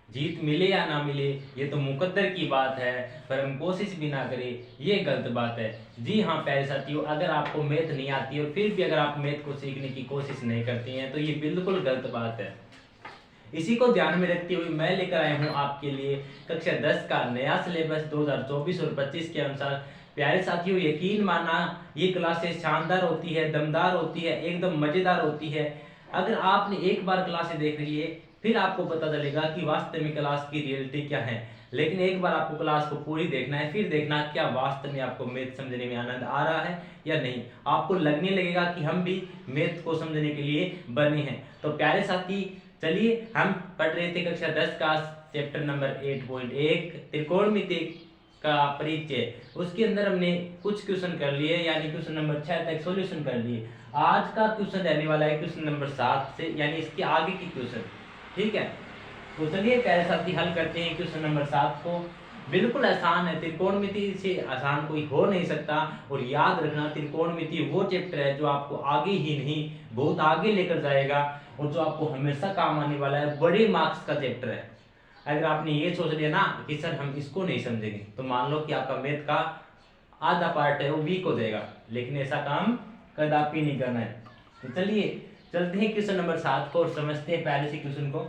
जीत मिले या ना मिले ये तो मुकद्दर की बात है, पर हम कोशिश भी ना करें ये गलत बात है। जी हाँ प्यारे साथियों, अगर आपको मैथ नहीं आती और फिर भी अगर आप मैथ को सीखने की कोशिश नहीं करती हैं तो ये बिल्कुल गलत बात है। इसी को ध्यान में रखते हुए मैं लेकर आया हूँ आपके लिए कक्षा 10 का नया सिलेबस 2024 और 25 के अनुसार। प्यारे साथियों, यकीन माना ये क्लासेस शानदार होती है, दमदार होती है, एकदम मजेदार होती है। अगर आपने एक बार क्लासेस देख ली है फिर आपको पता चलेगा कि वास्तव में क्लास की रियलिटी क्या है। लेकिन एक बार आपको क्लास को पूरी देखना है, फिर देखना क्या वास्तव में आपको मैथ समझने में आनंद आ रहा है या नहीं। आपको लगने लगेगा कि हम भी मैथ को समझने के लिए बने हैं। तो प्यारे साथी, चलिए हम पढ़ रहे थे कक्षा 10 का चैप्टर नंबर 8.1 त्रिकोणमिति का परिचय। उसके अंदर हमने कुछ क्वेश्चन कर लिए, यानी क्वेश्चन नंबर 6 तक सॉल्यूशन कर लिए। आज का क्वेश्चन रहने वाला है क्वेश्चन नंबर 7 से, यानी इसके आगे की क्वेश्चन। ठीक है, तो चलिए प्यारे साथी हल करते हैं क्वेश्चन नंबर 7 को। बिल्कुल आसान है, त्रिकोणमिति से आसान कोई हो नहीं सकता। और याद रखना, त्रिकोणमिति वो चैप्टर है जो आपको आगे ही नहीं बहुत आगे लेकर जाएगा और जो आपको हमेशा काम आने वाला है, बड़े मार्क्स का चैप्टर है। अगर आपने ये सोच लिया ना कि सर हम इसको नहीं समझेंगे, तो मान लो कि आपका मैथ का आधा पार्ट है वो वीक हो जाएगा। लेकिन ऐसा काम कदापि नहीं करना है। तो चलिए चलते हैं क्वेश्चन नंबर 7 को और समझते हैं पहले से क्वेश्चन को।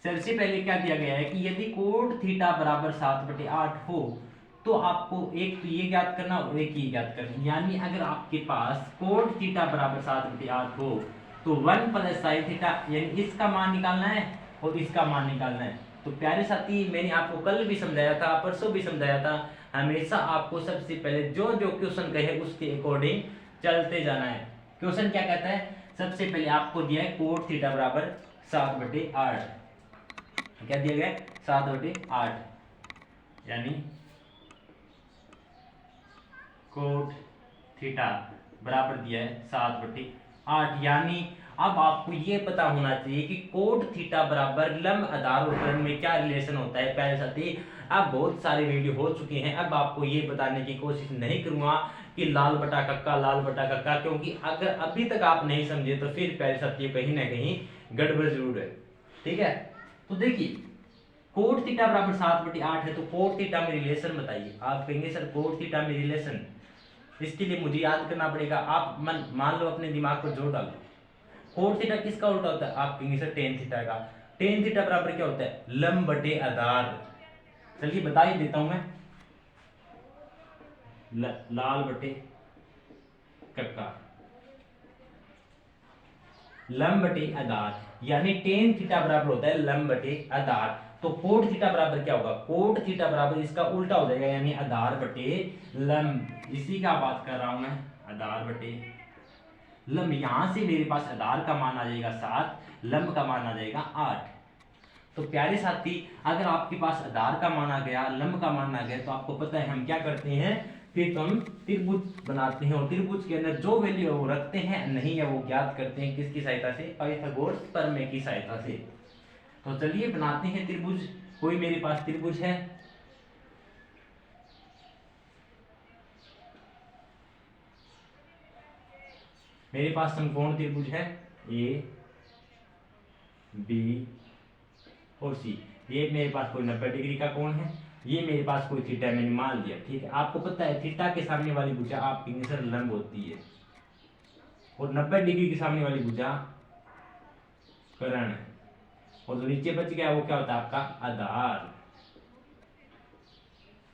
सबसे पहले क्या दिया गया है कि यदि कोण थीटा बराबर 7/8 हो तो आपको एक तो ये ज्ञात करना और एक ये ज्ञात करना। यानी अगर आपके पास कोण थीटा बराबर 7/8 हो तो 1 प्लस साइन थीटा, यानी इसका मान निकालना है और इसका मान निकालना है। तो प्यारे साथी, मैंने आपको कल भी समझाया था, परसों भी समझाया था, हमेशा आपको सबसे पहले जो जो क्वेश्चन कहे उसके अकॉर्डिंग चलते जाना है। क्वेश्चन क्या कहता है, सबसे पहले आपको दिया है कोण थीटा बराबर 7/8। क्या दिया गया, 7/8, यानी कोट थीटा बराबर दिया है 7/8। यानी अब आपको ये पता होना चाहिए कि कोट थीटा बराबर लंब आधार उत्तरण में क्या रिलेशन होता है। पहले साथी, अब बहुत सारे वीडियो हो चुके हैं, अब आपको ये बताने की कोशिश नहीं करूंगा कि लाल बटा कक्का लाल बटा कक्का, क्योंकि अगर अभी तक आप नहीं समझे तो फिर पहले साथी कहीं ना कहीं गड़बड़ जरूर है। ठीक है, तो देखिए कोट थीटा बराबर 7/8 है, तो कोट थीटा में रिलेशन बताइए। आप कहेंगे सर कोट थीटा में रिलेशन, इसके लिए मुझे याद करना पड़ेगा। आप मान लो अपने दिमाग पर जोर डालो। कोट थीटा किसका उल्टा होता है, आप कहेंगे सर टेन थीटा का। टेन थीटा बराबर क्या होता है, लंब बटे आधार। चलिए बता ही देता हूं मैं, लाल बटे कक्का, लंब बटे आधार, यानी टेन थीटा बराबर होता है लंब बटे आधार। तो कोट थीटा बराबर क्या होगा, कोट थीटा बराबर इसका उल्टा हो जाएगा, यानी आधार बटे लंब। इसी का बात कर रहा हूं मैं, आधार बटे लंब। यहां से मेरे पास आधार का मान आ जाएगा 7, लंब का मान आ जाएगा 8। तो प्यारे साथी, अगर आपके पास आधार का मान आ गया, लंब का मान आ गया, तो आपको पता है हम क्या करते हैं, फिर तो हम त्रिभुज बनाते हैं और त्रिभुज के अंदर जो वैल्यू वो रखते हैं नहीं है वो ज्ञात करते हैं किसकी सहायता से, पाइथागोरस प्रमेय की सहायता से। तो चलिए बनाते हैं त्रिभुज। कोई मेरे पास त्रिभुज है, मेरे पास समकोण त्रिभुज है ए बी और सी। ये मेरे पास कोई 90 डिग्री का कोण है, ये मेरे पास कोई थीटा मैंने मान लिया। ठीक है, आपको पता है थीटा के सामने वाली भुजा आपकी सर लंब होती है और 90 डिग्री के सामने वाली भुजा कर्ण है, और जो नीचे बच गया वो क्या होता है आपका आधार।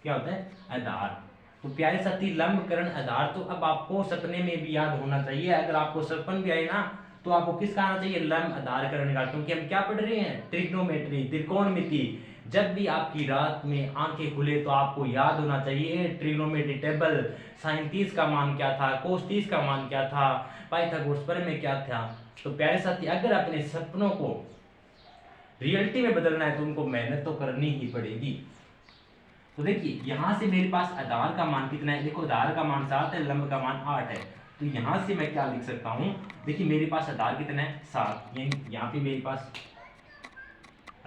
क्या होता है, आधार। तो प्यारे साथी, लंब कर्ण आधार तो अब आपको सपने में भी याद होना चाहिए। अगर आपको सपन भी आए ना तो आपको किसका आना चाहिए, लंब आधार कर्ण का, क्योंकि हम क्या पढ़ रहे हैं, ट्रिग्नोमेट्री, त्रिकोणमिति। जब भी आपकी रात में आंखें खुले तो आपको याद होना चाहिए ट्रिग्नोमेट्री टेबल, साइन 30 का मान क्या था, कोस 30 का मान क्या था, पाइथागोरस प्रमेय क्या था। तो प्यारे साथी, अगर अपने सपनों को रियलिटी में बदलना है तो उनको मेहनत तो करनी ही पड़ेगी। तो देखिए यहां से मेरे पास आधार का मान कितना है, देखो आधार का मान 7 है, लंब का मान 8 है। तो यहां से मैं क्या लिख सकता हूं, देखिए मेरे पास आधार कितना है 7, यानी यहाँ पे मेरे पास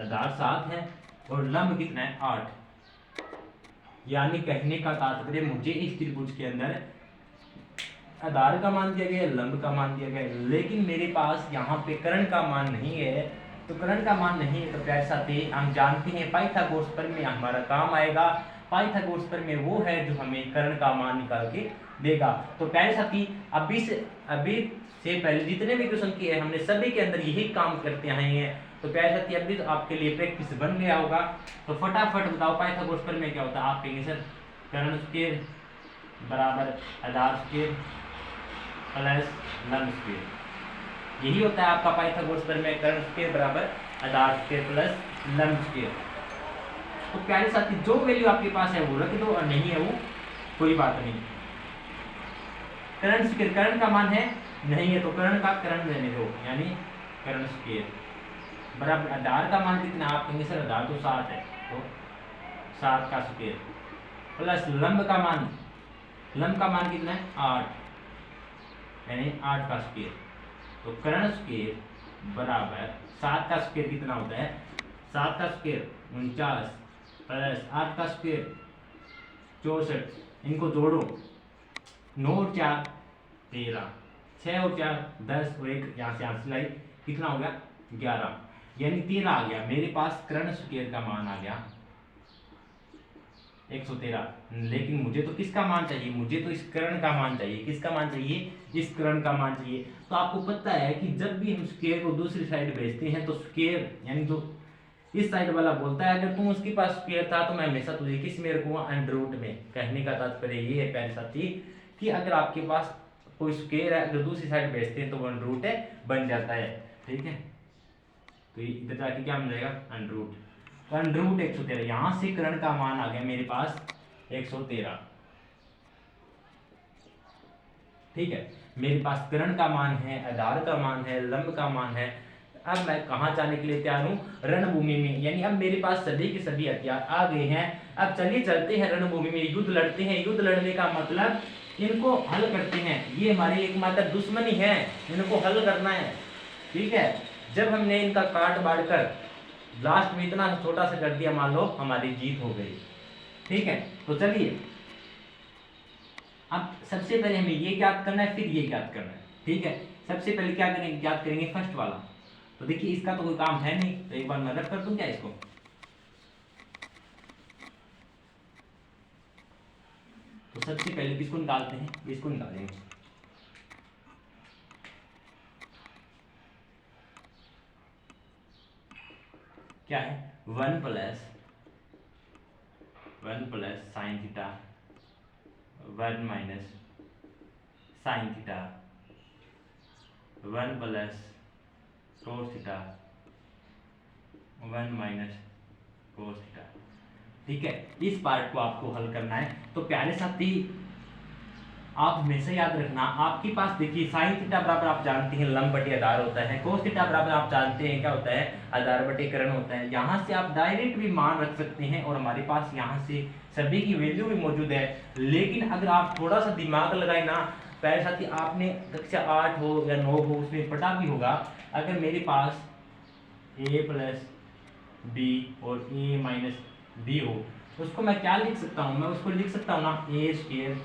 आधार 7 है और लंब कितना है 8। यानी कहने का तात्पर्य, मुझे इस त्रिभुज के अंदर आधार का मान दिया गया है, लंब का मान दिया गया है, लेकिन मेरे पास यहाँ पे कर्ण का मान नहीं है, तो कर्ण का मान नहीं है। तो प्यारे साथी हम जानते हैं पाइथागोरस प्रमेय हमारा काम आएगा। पाइथागोरस प्रमेय वो है जो हमें कर्ण का मान निकाल के देगा। तो प्यारे साथी अभी से पहले जितने भी क्वेश्चन किए हैं हमने सभी के अंदर यही काम करते आए हैं। तो प्यारे साथी अभी तो आपके लिए प्रैक्टिस बन गया होगा। तो फटाफट बताओ पाइथागोरस प्रमेय क्या होता है। आप कहेंगे सर कर्ण स्क्वायर बराबर आधार स्क्वायर प्लस लंब स्क्वायर, यही होता है आपका पाइथागोरस प्रमेय, कर्ण स्क्वायर बराबर आधार स्क्वायर प्लस लंब स्क्वायर। तो प्यारे साथी जो वैल्यू आपके पास है वो रख दो और नहीं है वो कोई बात नहीं। कर्ण स्क्वायर कर्ण का मान है नहीं है तो कर्ण का कर्ण लेने दो, यानी कर्ण स्क्वायर बराबर आधार का मान कितना, आप कहेंगे सर आधार तो 7 है तो 7 का स्क्वायर प्लस लंब का मान कितना है 8, यानी 8 का स्क्वायर। तो कर्ण स्क्वायर बराबर 7 का स्क्वायर कितना होता है 7 का स्क्वायर 49 प्लस 8 का स्क्वायर 64, इनको जोड़ो 9 और 4 13, 6 और 4 10 और 1 यहाँ से सिलाई कितना हो गया 11, यानी 13 आ गया। मेरे पास कर्ण स्क्वायर का मान आ गया 113। लेकिन मुझे तो किसका मान चाहिए, मुझे तो इस कर्ण का मान चाहिए। किसका मान चाहिए, इस कर्ण का मान चाहिए। तो आपको पता है कि जब भी हम स्क्वायर को दूसरी साइड भेजते हैं तो स्क्वायर यानी जो इस साइड वाला बोलता है अगर तुम उसके पास स्क्वायर था तो मैं हमेशा तुझे किस में रखूंगा अंडर रूट में। कहने का तात्पर्य ये है प्यारे साथी कि अगर आपके पास कोई स्क्वायर है अगर दूसरी साइड भेजते हैं तो वो अंडर रूट है बन जाता है। ठीक है, तो इधर जाके क्या मिल जाएगा अंडर रूट, तो अंडर रूट 113। यहां से कर्ण का मान आ गया मेरे पास 113। ठीक है, मेरे पास कर्ण का मान है, आधार का मान है, लंब का मान है। अब मैं कहाँ जाने के लिए तैयार हूँ, रणभूमि में। यानी अब मेरे पास सभी के सभी हथियार आ गए हैं। अब चलिए चलते हैं रणभूमि में, युद्ध लड़ते हैं। युद्ध लड़ने का मतलब इनको हल करते हैं। ये हमारी एकमात्र दुश्मनी है, इनको हल करना है। ठीक है, जब हमने इनका काट बांट कर लास्ट में इतना छोटा सा कर दिया, मान लो हमारी जीत हो गई। ठीक है, तो चलिए अब सबसे पहले हमें ये ज्ञात करना है फिर ये ज्ञात करना है। ठीक है, सबसे पहले क्या करेंगे, ज्ञात करेंगे फर्स्ट वाला। तो देखिए इसका तो कोई काम है नहीं, तो एक बार मैं रख कर दूं क्या इसको। तो सबसे पहले किसको निकालते हैं, इसको निकालेंगे। क्या है 1 plus sine theta 1 minus sine theta 1 plus cos theta 1 minus cos theta. ठीक है, इस पार्ट को आपको हल करना है। तो प्यारे साथी आप हमेशा याद रखना, आपके पास देखिए साइन थीटा बराबर आप जानते हैं लंब बटे आधार होता है, कोस थीटा बराबर आप जानते हैं क्या होता है आधार बटे कर्ण होता है। यहाँ से आप डायरेक्ट भी मान रख सकते हैं और हमारे पास यहाँ से सभी की वैल्यू भी मौजूद है। लेकिन अगर आप थोड़ा सा दिमाग लगाए ना प्यारे साथी, आपने कक्षा 8 हो या 9 हो उसमें पढ़ा भी होगा। अगर मेरे पास a प्लस बी और a माइनस बी हो तो उसको मैं क्या लिख सकता हूँ, मैं उसको लिख सकता हूँ ना ए स्क्वायर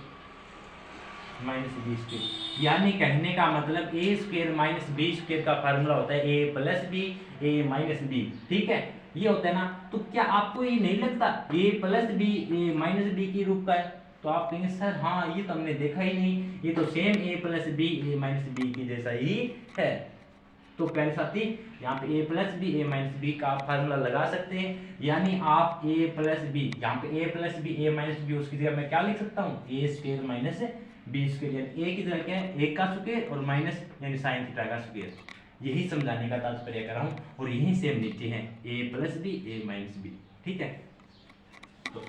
माइनस बी स्क्वायर। यानी कहने का मतलब ए स्क्वायर माइनस बी स्क्वायर का फार्मूला होता है ए प्लस बी ए माइनस बी। ठीक है, ये होता है ना। तो क्या आपको ये नहीं लगता ए प्लस बी ए माइनस बी के रूप का है? तो आप कहेंगे सर हाँ ये तो हमने देखा ही नहीं, ये तो सेम ए प्लस बी ए माइनस बी की जैसा ही है। तो प्यारे साथी यहाँ पे ए प्लस बी ए माइनस बी का आप फार्मूला लगा सकते हैं। यानी आप ए प्लस बी, यहाँ पे ए प्लस बी ए माइनस बी उसकी जगह मैं क्या लिख सकता हूँ ए स्क्वायर माइनस बी स्क्वायर। यानी ए की जगह क्या है 1 का स्क्वायर और माइनस यानी साइन थीटा का स्क्वायर। यही समझाने का तात्पर्य कर रहा हूँ और यहीं से हम नीचे हैं ए प्लस बी ए माइनस बी। ठीक है, तो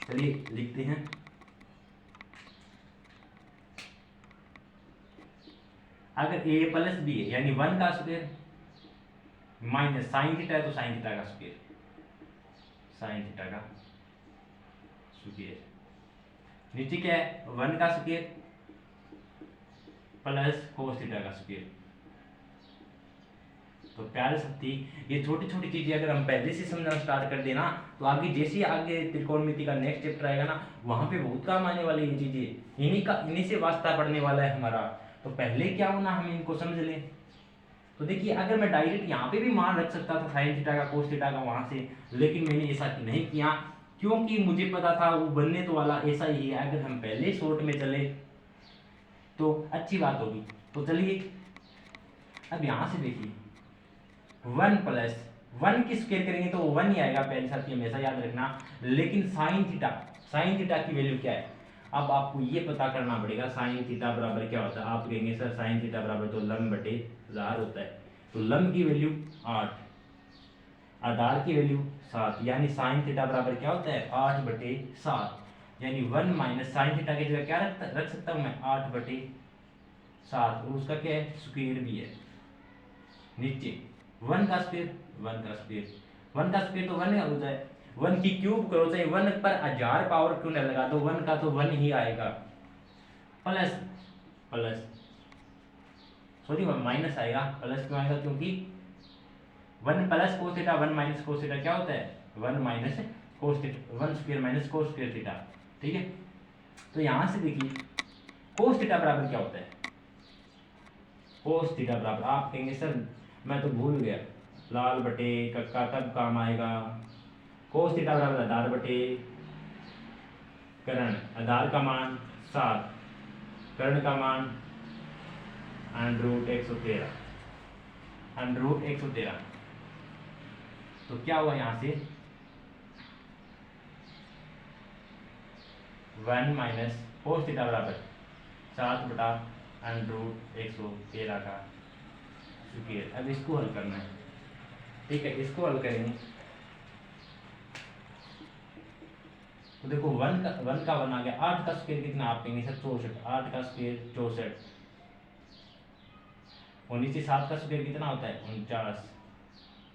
चलिए लिखते हैं। अगर a प्लस बी है यानी 1 का स्क्वायर माइनस साइन थीटा है तो साइन थीटा का स्क्वायर, साइन थीटा का स्क्वायर। नीचे क्या है 1 का स्क्वायर प्लस कोस थीटा का स्क्वायर। तो प्यारे साथी ये छोटी छोटी चीजें अगर हम पहले से समझना स्टार्ट कर देना तो आगे जैसे आगे त्रिकोणमिति का नेक्स्ट चैप्टर आएगा ना वहां पे बहुत काम आने वाली ये चीजें, इन्हीं से वास्ता पड़ने वाला है हमारा। तो पहले क्या होना हम इनको समझ लें। तो देखिए अगर मैं डायरेक्ट यहाँ पे भी मान रख सकता था साइन थीटा का कोस थीटा का वहां से, लेकिन मैंने ऐसा नहीं किया क्योंकि मुझे पता था वो बनने तो वाला ऐसा ही है। अगर हम पहले शॉर्ट में चले तो अच्छी बात होगी। तो चलिए अब यहाँ से देखिए 1 प्लस 1 की स्क्वायर करेंगे तो 1 ही आएगा, पहले साथ हमेशा याद रखना। लेकिन साइन थीटा की वैल्यू क्या है, अब आपको ये पता करना पड़ेगा साइन थीटा बराबर क्या होता है। आप कहेंगे सर साइन थीटा बराबर तो लंब बटे 1000 होता है, तो लंब की वैल्यू 8, आधार की वैल्यू 7, यानी साइन थीटा बराबर क्या होता है 8 बटे 7, यानी 1 माइनस साइन थीटा की जगह क्या रख सकता हूँ मैं 8 बटे 7, और उसका क्या है स्क्वायर भी है नीचे 1 का स्क्वायर 1 का स्क्वायर तो 1 हो जाए, 1 की क्यूब करो चाहे 1 पर 1000 पावर क्यों न लगा दो, 1 का तो 1 ही आएगा, प्लस प्लस सॉरी माइनस आएगा, प्लस क्यों आएगा क्योंकि 1 plus cos theta 1 minus cos theta क्या होता है 1 minus cos theta 1 square minus cos square theta, ठीक है। तो यहां से देखिए कोस थीटा बराबर क्या होता है, कोस थीटा बराबर आप कहेंगे सर मैं तो भूल गया, लाल बटे कक्का तब काम आएगा। कोस थीटा बराबर आधार बटे कर्ण, आधार का मान 7, कर्ण का मान √113, √113। तो क्या हुआ यहां से 1 माइनस कोस थीटा बराबर 7 बटा √113 का स्क्वायर। अब इसको हल करना है, ठीक है, इसको हल करेंगे तो देखो 1 का 1 आ गया, 8 का स्क्वायर कितना आप कहेंगे सर 64, 8 का स्क्वायर 64, और नीचे 7 का स्क्वायर कितना होता है 49,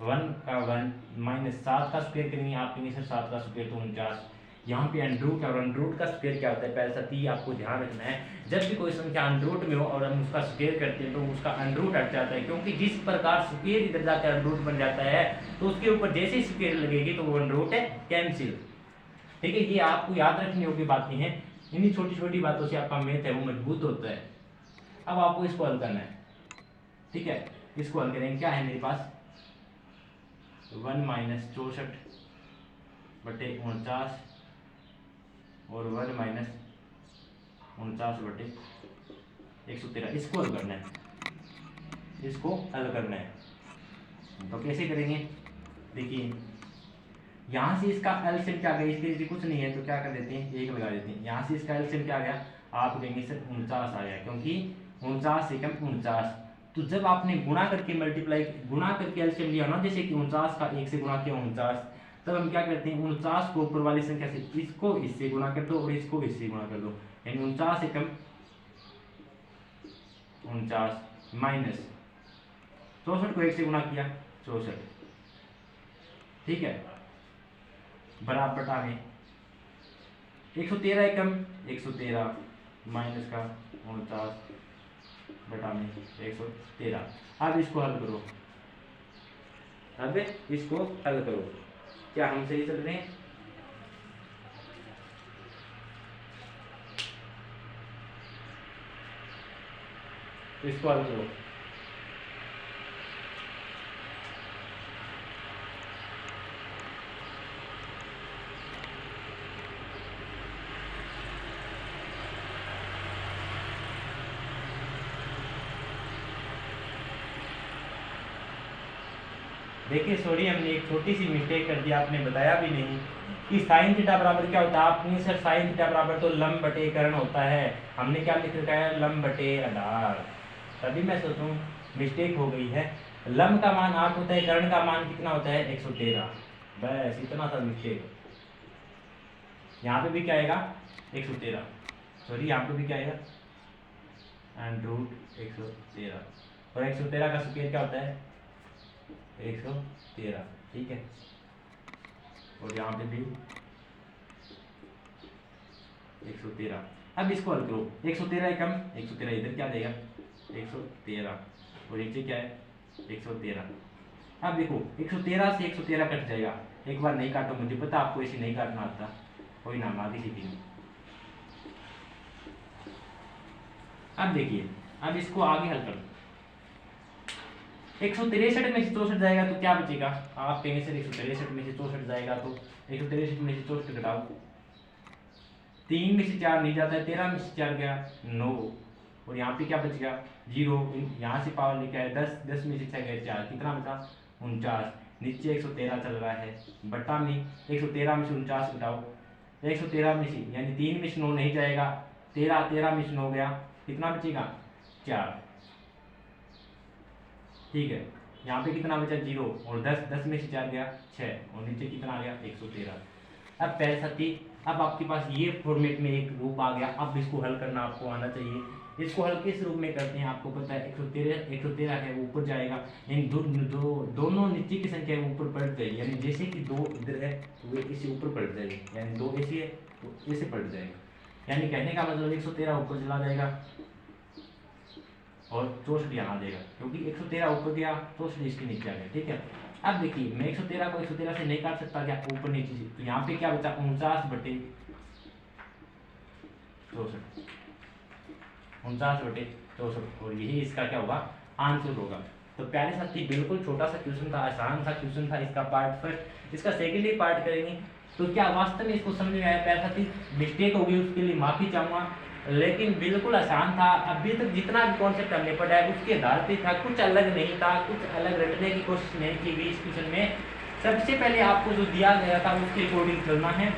1 का 1 माइनस 7 का स्क्वायर करेंगे आप कहेंगे सर 7 का स्क्वायर तो 49, यहाँ पे अंडरूट और अंडरूट का स्क्वायर क्या होता है पहले साथ ही आपको ध्यान रखना है। जब भी कोई संख्या अंडरूट में हो और हम उसका स्क्वायर करते हैं तो उसका अंडरूट हट जाता है, क्योंकि जिस प्रकार स्क्वायर इधर जाकर अंडरूट बन जाता है तो उसके ऊपर जैसे ही स्क्वायर लगेगी तो वो अंडरूट है कैंसिल, ठीक है। ये आपको याद रखने योग्य बातें हैं, इन्हीं छोटी छोटी बातों से आपका मैथ है वो मजबूत होता है। अब आपको इसको हल करना है, ठीक है, इसको हल करेंगे। क्या है मेरे पास 1 माइनस 64 बटे 49 और 1 माइनस 49 बटे 113, इसको हल करना है, इसको हल करना है। तो कैसे करेंगे देखिए यहाँ से इसका एलसीएम क्या गया, इसके नीचे कुछ नहीं है तो क्या कर देते हैं 1 लगा देते हैं। यहाँ से इसका एलसीएम क्या गया आप कहेंगे सर 49 आ गया, क्योंकि 49 एकम 49। तो जब आपने गुणा करके मल्टीप्लाई गुणा करके एलसीएम लिया ना, जैसे कि 49 का 1 से गुणा किया 49, तब हम क्या करते हैं 49 को ऊपर वाली संख्या से इसको इससे गुणा कर दो और इसको इससे गुणा कर दो, यानी 49 एकम 49 माइनस 64 को 1 से गुणा किया 64, ठीक है, बराबर बटा में 113 एकम 113 माइनस का 49 बटा में 113। अब इसको हल करो, अब इसको हल करो, क्या हम सही चल रहे हैं? इसको हल करो, देखिए सॉरी हमने एक छोटी सी मिस्टेक कर दी, आपने बताया भी नहीं कि साइन थीटा बराबर क्या होता है। आपने सर साइन थीटा बराबर तो लंब बटे कर्ण होता है, हमने क्या लिख रखा है लंब बटे आधार, तभी मैं सोचूं मिस्टेक हो गई है। लंब का मान 8 होता है, कर्ण का मान कितना होता है 113, बस इतना सा मिस्टेक। यहाँ पे भी क्या आएगा 113, सॉरी यहाँ पे भी क्या आएगा √113, और 113 का स्क्वायर क्या होता है 113, ठीक है, और यहाँ पे भी 113। अब इसको हल करो, 113 एकम 113 इधर क्या देगा 113 और नीचे क्या है 113। अब देखो 113 से 113 कट जाएगा, एक बार नहीं काटो, मुझे पता आपको ऐसे नहीं काटना आता, कोई ना हम आगे सीखेंगे। अब देखिए अब इसको आगे हल करो, 163 में से 64 जाएगा तो क्या बचेगा? आप कहेंगे सर 163 में से 64 जाएगा तो 163 में से 64 घटाओ, 3 में से 4 नहीं जाता है, 13 में से 4 गया 9, और यहाँ पे क्या बच गया 0, यहाँ से पावर लेके आए 10, 10 में से 6 गए 4, कितना बचा 49, नीचे 113 चल रहा है, बटा में 113 में से 49 घटाओ, 113 में से यानी 3 में से 9 नहीं जाएगा, 13 में से 9 गया, कितना बचेगा 4, ठीक है। यहाँ पे कितना बचा 0, और 10 में से 4 गया 6, और नीचे कितना आ गया 113। अब पहले साथी, अब आपके पास ये फॉर्मेट में एक रूप आ गया, अब इसको हल करना आपको आना चाहिए। इसको हल किस रूप में करते हैं आपको पता है, 113 है वो ऊपर जाएगा, यानी दोनों नीचे की संख्या ऊपर पलट जाएगी, यानी जैसे कि 2 इधर है तो वे इसे ऊपर पलट जाएगी, यानी 2 ऐसी है तो इसे पलट जाएगा, यानी कहने का मतलब 113 ऊपर चला जाएगा और 64 यहाँ आ जाएगा, क्योंकि 113 ऊपर गया 64 इसके नीचे आ गया, ठीक है। अब देखिए मैं 113 को 113 से नहीं काट सकता क्या, ऊपर नीचे से, तो यहाँ पे क्या बचा 49 बटे 64, 49 बटे 64, और यही इसका क्या होगा आंसर होगा। तो प्यारे साथी बिल्कुल छोटा सा क्वेश्चन था, आसान सा क्वेश्चन था, इसका पार्ट फर्स्ट, इसका सेकेंडरी पार्ट करेंगे। तो क्या वास्तव में इसको समझ में आया प्यारे साथी? मिस्टेक होगी उसके लिए माफी चाहूंगा, लेकिन बिल्कुल आसान था। अभी तक जितना भी कॉन्सेप्ट हमने पढ़ा है उसके आधार पे था, कुछ अलग नहीं था, कुछ अलग रटने की कोशिश नहीं की गई इस क्वेश्चन में। सबसे पहले आपको जो दिया गया था उसके अकॉर्डिंग चलना है,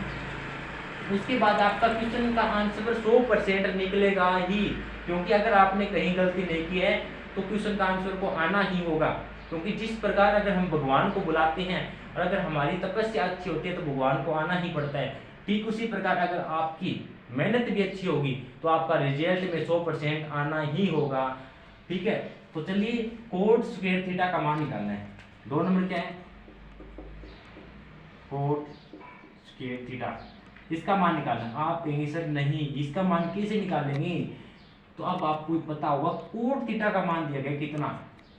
उसके बाद आपका क्वेश्चन का आंसर 100% निकलेगा ही, क्योंकि अगर आपने कहीं गलती नहीं की है तो क्वेश्चन का आंसर को आना ही होगा। क्योंकि जिस प्रकार अगर हम भगवान को बुलाते हैं और अगर हमारी तपस्या अच्छी होती है तो भगवान को आना ही पड़ता है, ठीक उसी प्रकार अगर आपकी मेहनत भी अच्छी होगी तो आपका रिजल्ट में 100% आना ही होगा, ठीक है। तो चलिए कोट स्क्वायर थीटा का मान निकालना है। 2 नंबर क्या है, कोट स्क्वायर थीटा, इसका मान निकालना। आप कहेंगे सर नहीं इसका मान कैसे निकालेंगे, तो अब आपको पता होगा कोट थीटा का मान दिया गया कितना,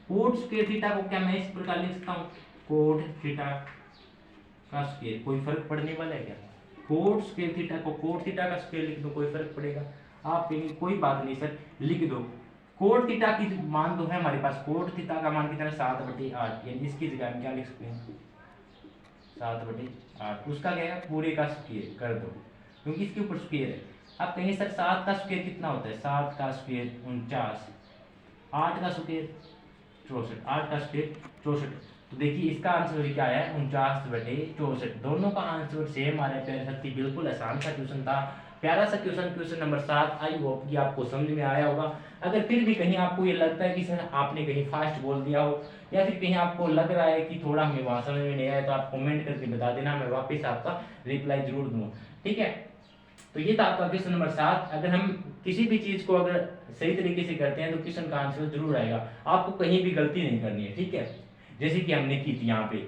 कोट स्क्वायर थीटा को क्या मैं इस प्रकार लिख सकता हूँ, कोट थीटा का स्क्वायर, कोई फर्क पड़ने वाला है क्या? कोट स्क्वायर थीटा को कोट थीटा का स्क्वायर लिख दो, कोई फर्क पड़ेगा? आप कहेंगे कोई बात नहीं सर, लिख दो। कोट थीटा की मान तो है हमारे पास, कोट थीटा का मान कितना है 7/8, यानी इसकी जगह हम क्या लिख सकते हैं 7/8, उसका क्या है पूरे का स्क्वायर कर दो, क्योंकि इसके ऊपर स्क्वायर है। अब कहेंगे सर 7 का स्क्वायर कितना होता है, 7 का स्क्वायर 49, 8 का स्क्वायर 64, 8 का स्क्वायर 64। तो देखिए इसका आंसर क्या है 49/64, दोनों का आंसर सेम आ रहा है प्यारे साथी। बिल्कुल आसान सा क्वेश्चन था, प्यारा सा क्वेश्चन नंबर 7। आई होप कि आपको समझ में आया होगा। अगर फिर भी कहीं आपको ये लगता है कि सर आपने कहीं फास्ट बोल दिया हो, या फिर कहीं आपको लग रहा है कि थोड़ा हमें वहाँ समझ में नहीं आया, तो आप कमेंट करके बता देना, मैं वापस आपका रिप्लाई जरूर दूंगा, ठीक है। तो ये था आपका क्वेश्चन नंबर 7। अगर हम किसी भी चीज को अगर सही तरीके से करते हैं तो क्वेश्चन का आंसर जरूर आएगा, आपको कहीं भी गलती नहीं करनी है, ठीक है, जैसे कि हमने की थी यहाँ पे,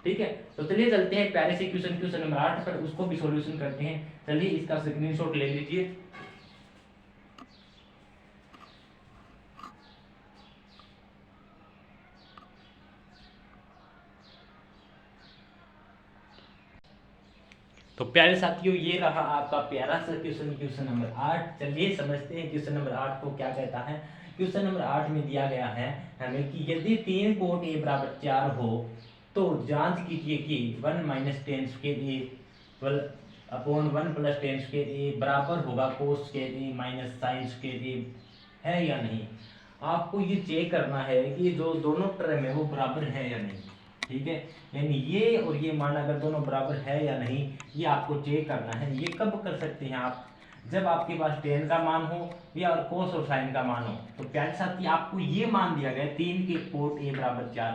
ठीक है। तो चलिए चलते हैं प्यारे से क्वेश्चन नंबर 8 पर, उसको भी सॉल्यूशन करते हैं। चलिए इसका स्क्रीनशॉट ले लीजिए। तो प्यारे साथियों ये रहा आपका प्यारा सा क्वेश्चन नंबर 8। चलिए समझते हैं क्वेश्चन नंबर 8 को क्या कहता है। क्वेश्चन नंबर 8 में दिया गया है हमें कि यदि 3 कोट a बराबर 4 हो तो जांच कीजिए कि 1 - 10 square a upon 1 + 10 square a बराबर होगा cos square a minus sin square a है या नहीं। आपको ये चेक करना है कि जो दोनों टर्म है वो बराबर है या नहीं, ठीक है। यानी ये और ये मान अगर दोनों बराबर है या नहीं ये आपको चेक करना है। ये कब कर सकते हैं आप, जब आपके पास tan का मान हो या और cos और sin का मान हो। तो प्यारे साथी आपको ये मान दिया गया 3 के कोट a बराबर 4,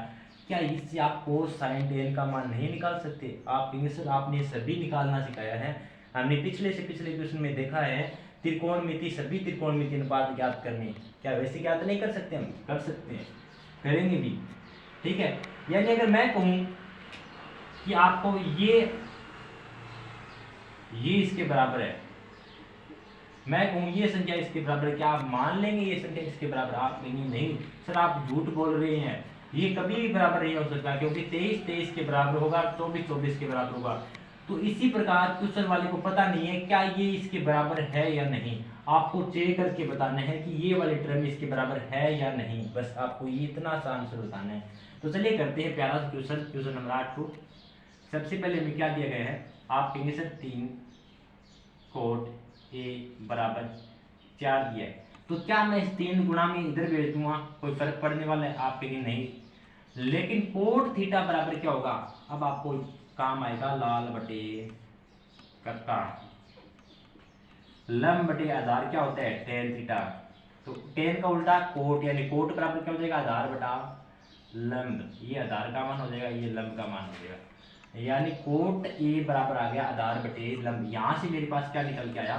क्या इससे आप cos sin tan का मान नहीं निकाल सकते? आप कहेंगे सर आपने सभी निकालना सिखाया है, हमने पिछले से पिछले क्वेश्चन में देखा है त्रिकोणमिति सभी त्रिकोणमिति अनुपात ज्ञात करने, क्या वैसे ज्ञात नहीं कर सकते? हम कर सकते हैं, करेंगे भी, ठीक है। यानी अगर मैं कहूं कि आपको ये इसके बराबर है, मैं कहूं ये संख्या इसके बराबर है, क्या आप मान लेंगे ये संख्या इसके बराबर? आप कहेंगे नहीं सर आप झूठ बोल रहे हैं, ये कभी भी बराबर नहीं हो सकता, क्योंकि 23 23 के बराबर होगा, 24 24 के बराबर होगा। तो इसी प्रकार क्वेश्चन वाले को पता नहीं है क्या ये इसके बराबर है या नहीं। आपको चेक करके बताना है कि ये वाली टर्म इसके बराबर है या नहीं, बस आपको ये इतना आसान से बताना है। तो चलिए करते हैं प्यारा सा क्वेश्चन, क्वेश्चन नंबर 8 को। सबसे पहले हमें क्या दिया गया है, आप कहेंगे सर 3 कोट ए बराबर 4 दिया है, तो क्या मैं इस 3 गुणा में इधर भेज दूंगा, कोई फर्क पड़ने वाला है? आप कहेंगे नहीं, लेकिन कोट थीटा बराबर क्या होगा, अब आपको काम आएगा लाल बटे कत्ता, लंब बटे आधार क्या होता है टेन थीटा, तो टेन का उल्टा कोट, यानी कोट बराबर क्या हो जाएगा आधार बटा लंब, ये आधार का मान हो जाएगा, ये लंब का मान हो जाएगा, यानी कोट ए बराबर आ गया आधार बटे लंब। यहां से मेरे पास क्या निकल के आया,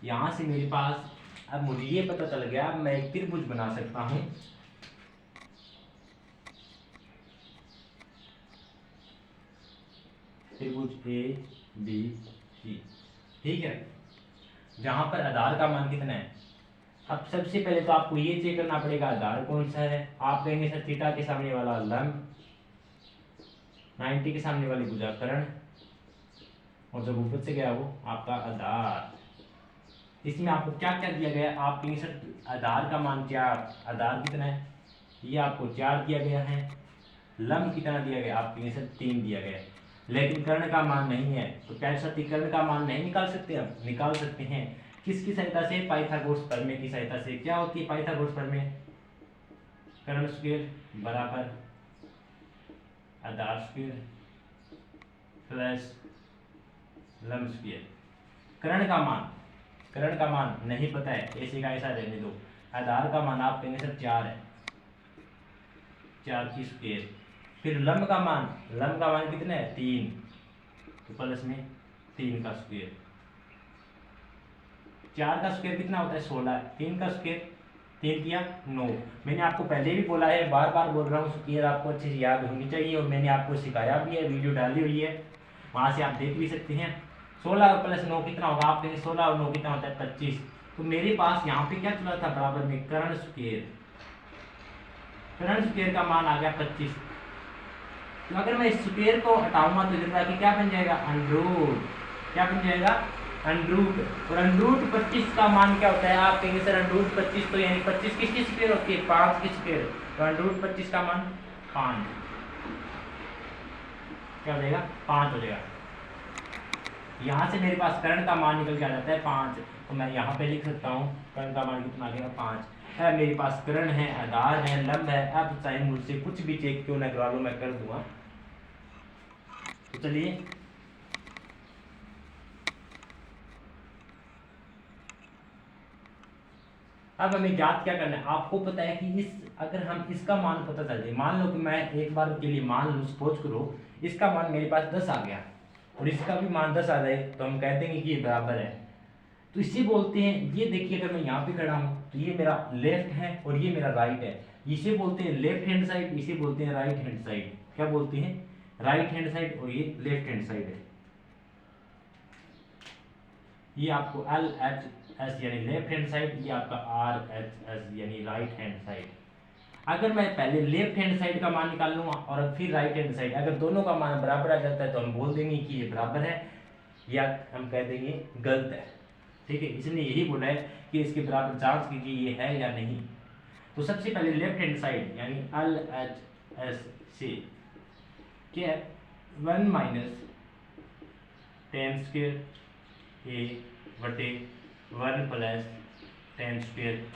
यहां से मेरे पास, अब मुझे ये पता चल गया मैं एक त्रिभुज बना सकता हूं, त्रिभुज ए बी सी, ठीक है, जहां पर आधार का मान कितना है। अब सबसे पहले तो आपको ये चेक करना पड़ेगा आधार कौन सा है, आप कहेंगे सर थीटा के सामने वाला लंब, 90 के सामने वाली भुजाकर्ण, और जब ऊपर से गया वो आपका आधार। इसमें आपको क्या क्या दिया गया है, आप कहेंगे सर आधार का मान 4, आधार कितना है, ये आपको 4 दिया गया है, लंब कितना दिया गया, आप कहेंगे सर 3 दिया गया है, लेकिन कर्ण का मान नहीं है, तो क्या सत्य कर्ण का मान नहीं निकाल सकते, हम निकाल सकते हैं, किसकी सहायता से, पाइथागोरस प्रमेय की सहायता से। क्या होती है पाइथागोरस प्रमेय, कर्ण स्क्वायर बराबर आधार स्क्वायर प्लस लंब स्क्वायर। कर्ण का मान नहीं पता है, ऐसे का ऐसा रहने दो, आधार का मान आप कहेंगे सर 4 है, 4 की स्क्वायर, फिर लंब का मान कितना है 3, तो प्लस में 3 का स्क्वायर, 4 का स्क्वायर कितना होता है 16, 3 का स्क्वायर 3 किया 9। मैंने आपको पहले भी बोला है, बार बार बोल रहा हूँ, स्क्वायर आपको अच्छे से याद होनी चाहिए, और मैंने आपको सिखाया भी है, वीडियो डाली हुई है, वहाँ से आप देख भी सकते हैं। 16 और प्लस 9 कितना होगा, आप कहेंगे 16 और 9 कितना होता है 25, तो मेरे पास यहाँ पे क्या चला था बराबर में कर्ण स्क्वायर का मान आ गया 25, तो अगर मैं इस स्क्वायर को हटाऊंगा तो इधर जाके क्या बन जाएगा अंडरूट, क्या बन जाएगा अंडरूट, और अंडरूट 25 का मान क्या होता है, आप कहेंगे सर अंडरूट 25 तो यानी 25 किसकी स्क्वायर होती है 5 की स्क्वायर, तो अंडरूट 25 का मान 5, क्या हो जाएगा 5 हो जाएगा। यहाँ से मेरे पास कर्ण का मान निकल के आ जाता है 5, तो मैं यहाँ पे लिख सकता हूँ कर्ण का मान कितना आ गया 5 है, मेरे पास कर्ण है, आधार है, लंब है, अब चाहे मुझसे कुछ भी चेक क्यों ना करा लो मैं कर दूंगा। तो चलिए अब हमें याद क्या करना है, आपको पता है कि अगर हम इसका मान पता चल जाए, मान लो कि मैं एक बार के लिए मान लूँ, सपोज करो इसका मान मेरे पास 10 आ गया और इसका भी मान 10 आ जाए, तो हम कहते हैं कि ये बराबर है, तो इसे बोलते हैं, ये देखिए अगर मैं यहाँ पे खड़ा हूँ तो ये मेरा लेफ्ट है और ये मेरा राइट है, इसे बोलते हैं लेफ्ट हैंड साइड, इसे बोलते हैं राइट हैंड साइड। क्या बोलते हैं, राइट हैंड साइड, और ये लेफ्ट हैंड साइड है। ये आपको LHS यानी लेफ्ट हैंड साइड, ये आपका RHS यानी राइट हैंड साइड। अगर मैं पहले लेफ्ट हैंड साइड का मान निकाल लूंगा और फिर राइट हैंड साइड, अगर दोनों का मान बराबर आ जाता है तो हम बोल देंगे कि ये बराबर है, या हम कह देंगे गलत है, ठीक है। इसने यही बोला है कि इसके बराबर जांच कीजिए ये है या नहीं। तो सबसे पहले लेफ्ट हैंड साइड यानी LHS से क्या है 1 माइनस टेन स्क्वायर ए बटे 1 प्लस टेन स्क्वायर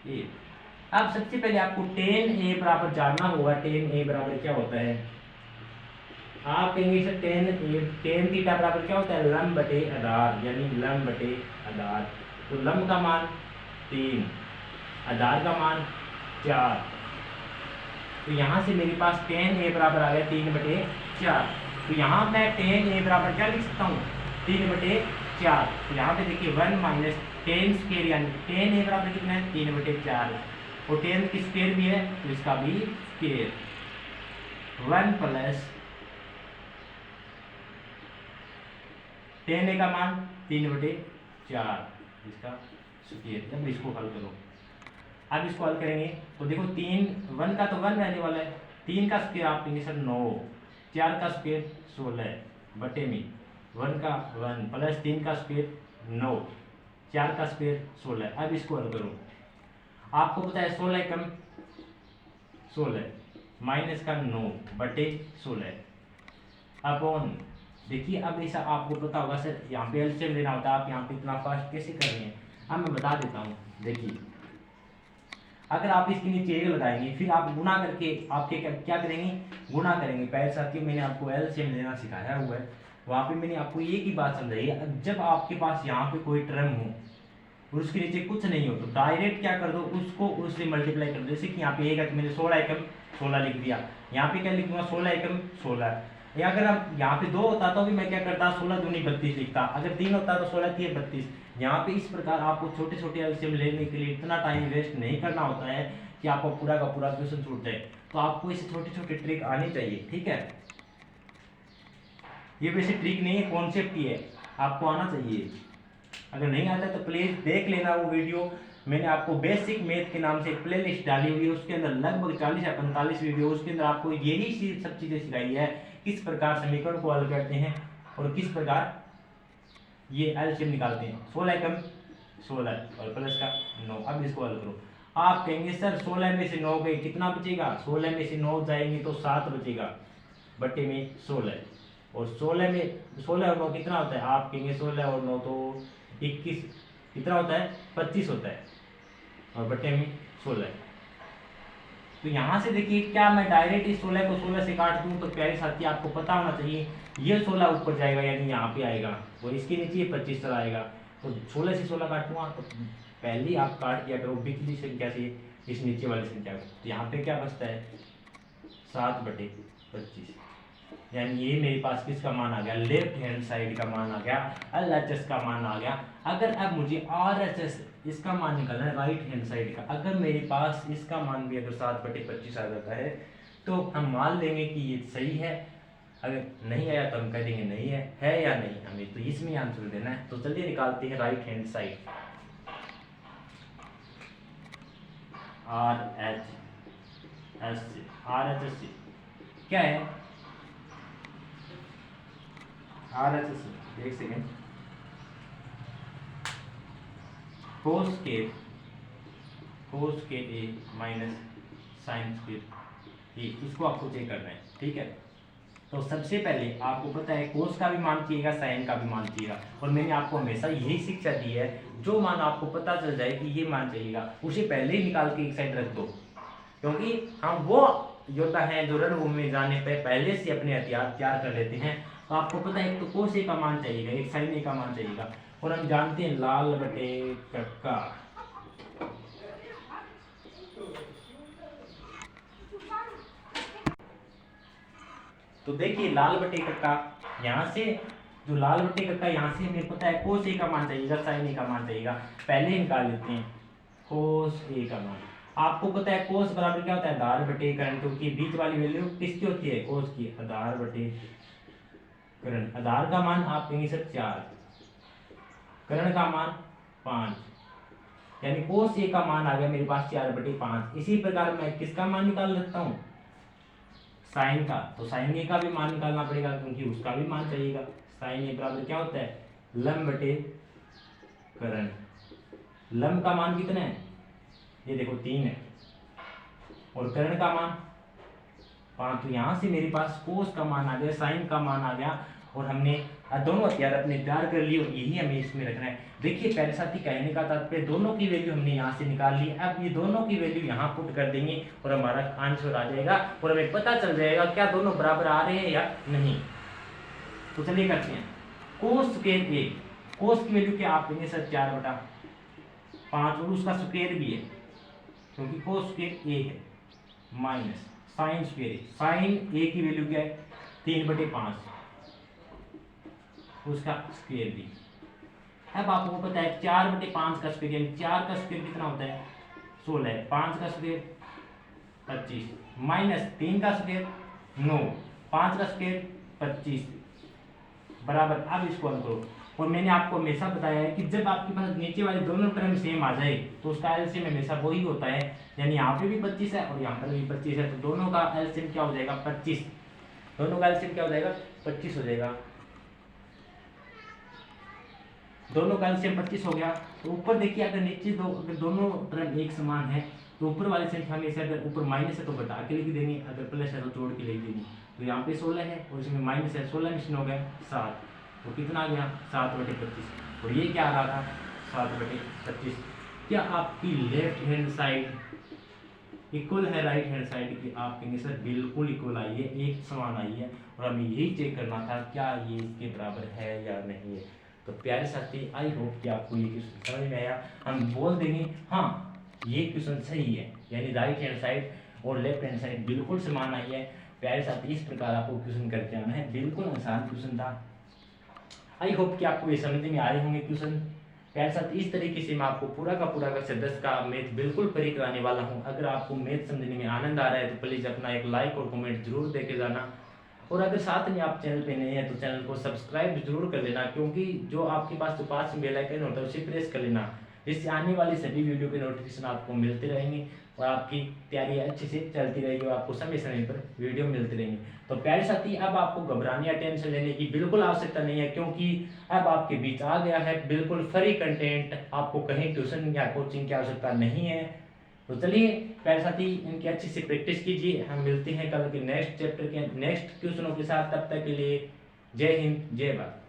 ए। अब सबसे पहले आपको टेन ए बराबर जानना होगा, टेन ए बराबर क्या होता है, आप कहेंगे सर टेन थीटा बराबर क्या होता है लंब बटे आधार, यानी लंब बटे आधार, तो लंब का मान 3, आधार का मान 4, तो यहाँ से मेरे पास टेन ए बराबर आ गया 3/4, तो यहाँ मैं टेन ए बराबर क्या लिख सकता हूँ 3/4, तो यहाँ पे देखिए 1 माइनस टेन स्क्वायर यानी टेन ए बराबर कितना है 3/4, और टेन की स्क्वायर भी है तो इसका भी स्क्वायर, 1 प्लस टेन ए का मान 3/4 इसका स्क्वायर। जब इसको हल करो, अब इसको हल करेंगे तो देखो 1 का तो 1 रहने वाला है, 3 का स्क्वायर आप कहेंगे सर 9, 4 का स्क्वायर 16 बटे में 1 का 1 प्लस 3 का स्क्वायर 9, 4 का स्क्वायर 16। अब इसको हल करो, आपको पता है 16 कम 16 माइनस का 9 बटे 16 अपॉन, देखिए अब ऐसा आपको पता होगा सर यहाँ पे एलसीएम लेना होता है, आप यहाँ पे इतना फास्ट कैसे कर रहे हैं, अब मैं बता देता हूँ। देखिए अगर आप इसके नीचे 1 लगाएंगे फिर आप गुना करके आपके क्या करेंगे, गुणा करेंगे। पहले साथियों मैंने आपको एलसीएम लेना सिखाया हुआ है, वहाँ पे मैंने आपको एक ही बात समझाई है, जब आपके पास यहाँ पे कोई टर्म हो और उसके नीचे कुछ नहीं हो तो डायरेक्ट क्या कर दो, उसको उससे मल्टीप्लाई कर दो। जैसे कि यहाँ पे 1 है तो मैंने 16 एकम 16 लिख दिया, यहाँ पे क्या लिख दूंगा 16 एकम 16। या अगर अब यहाँ पे 2 होता तो भी मैं क्या करता 16 दूनी 32 लिखता, अगर 3 होता तो 16 3 32। यहाँ पे इस प्रकार आपको छोटे छोटे एलसीएम लेने के लिए इतना टाइम वेस्ट नहीं करना होता है कि आपको पूरा का पूरा क्वेश्चन छूट जाए, तो आपको इसे छोटे छोटे ट्रिक आनी चाहिए, ठीक है। ये वैसे ट्रिक नहीं है, कॉन्सेप्ट ही है, आपको आना चाहिए। अगर नहीं आता तो प्लीज देख लेना वो वीडियो, मैंने आपको बेसिक मैथ के नाम से एक प्लेलिस्ट डाली हुई है, उसके अंदर लगभग 40 या 45 वीडियो, उसके अंदर आपको यही सब चीजें सिखाई है, किस प्रकार समीकरण को हल करते हैं और किस प्रकार ये एलसीएम निकालते हैं। 16 कम 16 और प्लस का 9। अब इसको हल करो, आप कहेंगे सर 16 में से 9 गए कितना बचेगा, 16 में से 9 जाएंगे तो 7 बचेगा बटे में 16, और 16 में 16 और 9 कितना होता है, आप कहेंगे 16 और 9 तो 21 कितना होता है 25 होता है, और बटे में 16। तो यहाँ से देखिए क्या मैं डायरेक्ट इस 16 को 16 से काट दूं, तो प्यारे साथी आपको पता होना चाहिए ये 16 ऊपर जाएगा यानी यहाँ पे आएगा, और इसके नीचे ये 25 चला आएगा, तो 16 से 16 काटूंगा तो पहले ही आप काट दिया करो पिछली संख्या से इस नीचे वाली संख्या को, तो यहाँ पे क्या बचता है 7 बटे 25, यानी ये मेरे पास किसका मान आ गया, लेफ्ट हैंड साइड का मान आ गया, एलएचएस का मान आ गया। अगर अब मुझे आरएचएस इसका मान निकालना है राइट हैंड साइड का, अगर मेरे पास इसका मान भी अगर 7 बटे 25 आ जाता है तो हम मान लेंगे कि ये सही है, अगर नहीं आया तो हम कह देंगे नहीं है या नहीं, हमें तो इसमें आंसर देना है। तो चलिए निकालते हैं राइट हैंड साइड, आरएचएस क्या है, आरएचएस एक सेकेंड, कोस के ए माइनस साइन स्क्वायर ए, इसको आपको चेक करना है, ठीक है। तो सबसे पहले आपको पता है कोस का भी मान चाहिएगा साइन का भी मान चाहिएगा, और मैंने आपको हमेशा यही शिक्षा दी है, जो मान आपको पता चल जाए कि ये मान चाहिएगा उसे पहले ही निकाल के एक साइड रख दो, क्योंकि हम वो योद्धा हैं जो रणभूमि में जाने पे पहले से अपने हथियार तैयार कर लेते हैं। तो आपको पता है एक तो कोस ए का मान चाहिएगा, एक साइन ए का मान चाहिएगा, और हम जानते हैं लाल बटे कक्का, तो देखिए लाल बटे कक्का यहाँ से, जो लाल बटे कक्का यहाँ से हमें पता है कोस ए का मान चाहिएगा साइन ए का मान चाहिएगा, पहले ही निकाल लेते हैं कोस ए का मान। आपको पता है कोस बराबर क्या होता है आधार बटे करण, क्योंकि बीच वाली वैल्यू किसकी होती है कोस की, आधार बटे करण। आधार का मान आप कहेंगे सर 4, करण का मान 5, यानी कोस ए का मान आ गया मेरे पास 4 बटे 5। इसी प्रकार मैं किसका मान निकाल सकता हूँ साइन का, तो साइन ए का भी मान निकालना पड़ेगा क्योंकि उसका भी मान चाहिएगा। साइन ए बराबर क्या होता है लंब बटे करण, लंब का मान कितना है ये देखो 3 है, और कर्ण का मान 5, तो यहाँ से मेरे पास कोस का मान आ गया साइन का मान आ गया, और हमने दोनों हथियार अपने तैयार कर लिए, और यही हमें इसमें रखना है। देखिए पहले साथी कहने का तात्पर्य दोनों की वैल्यू हमने यहाँ से निकाल ली, अब ये दोनों की वैल्यू यहाँ पुट कर देंगे और हमारा आंसर आ जाएगा, और हमें पता चल जाएगा क्या दोनों बराबर आ रहे हैं या नहीं। तो चलिए करते हैं कोस स्क्वायर ए, कोस की वैल्यू क्या आप कहेंगे सर 4 बटा 5, और उसका स्क्वायर भी है क्योंकि कोस स्क्वायर ए है, माइनस साइन स्क्वायर, साइन ए की वैल्यू क्या है 3 बटे 5, उसका स्क्वायर भी। अब आपको पता है 4 बटे 5 का स्क्वायर, यानी 4 का स्क्वायर कितना होता है 16 है, 5 का स्क्वायर 25, माइनस 3 का स्क्वायर 9, 5 का स्क्वायर 25 बराबर। अब इसको हल करो, और मैंने आपको हमेशा बताया है कि जब आपके पास नीचे वाले दोनों टर्म सेम आ जाए तो उसका एलसीएम हमेशा वही होता है, यानी यहाँ पे भी 25 है और यहाँ पर भी 25 है, तो दोनों का एलसीएम क्या हो जाएगा 25, दोनों का एलसीएम क्या हो जाएगा 25 हो जाएगा। दोनों का एलसीएम 25 हो गया। तो ऊपर देखिए अगर नीचे दो अगर दोनों टर्म एक समान है तो ऊपर वाली संख्या में से अगर ऊपर माइनस है तो घटा के लिख देंगे, अगर प्लस है तो जोड़ के लिख देंगे। तो यहाँ पे 16 है और इसमें माइनस है, 16 मिशन हो गया 7, तो कितना आ गया 7/25। और ये क्या आ रहा था 7/25। क्या आपकी लेफ्ट हैंड साइड इक्वल है राइट हैंड साइड की? आप कहेंगे सर बिल्कुल इक्वल आई है, एक समान आई है, और हमें यही चेक करना था क्या ये इसके बराबर है या नहीं है। तो प्यारे साथी आई होप कि आपको ये क्वेश्चन समझ में आया। हम बोल देंगे हाँ ये क्वेश्चन सही है, यानी राइट हैंड साइड और लेफ्ट हैंड साइड बिल्कुल समान आई है। प्यारे साथी इस प्रकार आपको क्वेश्चन करके आना है, बिल्कुल आसान क्वेश्चन था। आई होप कि आपको ये समझ में आए होंगे क्वेश्चन। प्यारे साथ इस तरीके से मैं आपको पूरा का 10 का मैथ बिल्कुल फ्री कराने वाला हूं। अगर आपको मैथ समझने में आनंद आ रहा है तो प्लीज़ अपना एक लाइक और कमेंट जरूर दे के जाना, और अगर साथ में आप चैनल पे नए हैं तो चैनल को सब्सक्राइब जरूर कर लेना, क्योंकि जो आपके पास जो पास में बेल आइकन होता है उसे प्रेस कर लेना, जिससे आने वाली सभी वीडियो के नोटिफिकेशन आपको मिलते रहेंगे और आपकी तैयारी अच्छे से चलती रहेगी और आपको समय समय पर वीडियो मिलते रहेंगे। तो प्यारे साथी अब आपको घबराने या टेंशन लेने की बिल्कुल आवश्यकता नहीं है, क्योंकि अब आपके बीच आ गया है बिल्कुल फ्री कंटेंट। आपको कहीं ट्यूशन या कोचिंग की आवश्यकता नहीं है। तो चलिए प्यारे साथी इनकी अच्छी से प्रैक्टिस कीजिए। हम मिलते हैं कल के नेक्स्ट चैप्टर के नेक्स्ट क्वेश्चनों के साथ। तब तक के लिए जय हिंद जय भारत।